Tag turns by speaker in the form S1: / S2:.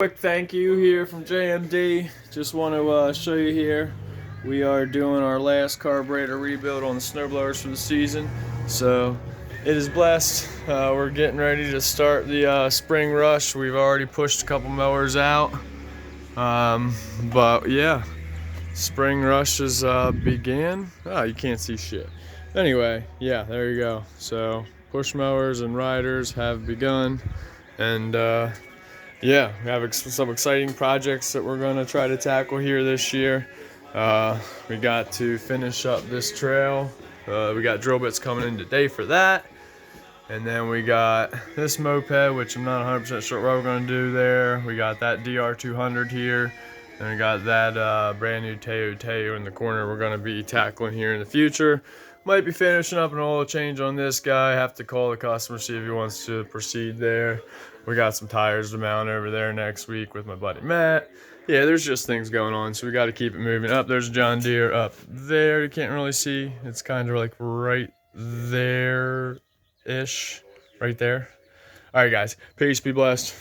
S1: Quick thank you here from J.M.D. Just want to show you here. We are doing our last carburetor rebuild on the snowblowers for the season. So it is blessed. We're getting ready to start the spring rush. We've already pushed a couple mowers out. But yeah, spring rush has began. Oh, you can't see shit. Anyway, yeah, there you go. So push mowers and riders have begun. And yeah, we have some exciting projects that we're going to try to tackle here this year. We got to finish up this trail. We got drill bits coming in today for that. And then we got this moped, which I'm not 100% sure what we're going to do there. We got that DR200 here. And we got that brand new Teo in the corner we're going to be tackling here in the future. Might be finishing up an oil change on this guy. Have to call the customer, see if he wants to proceed there. We got some tires to mount over there next week with my buddy Matt. Yeah, there's just things going on, so we got to keep it moving. Up there's John Deere up there. You can't really see. It's kind of like right there-ish. Right there. All right, guys. Peace. Be blessed.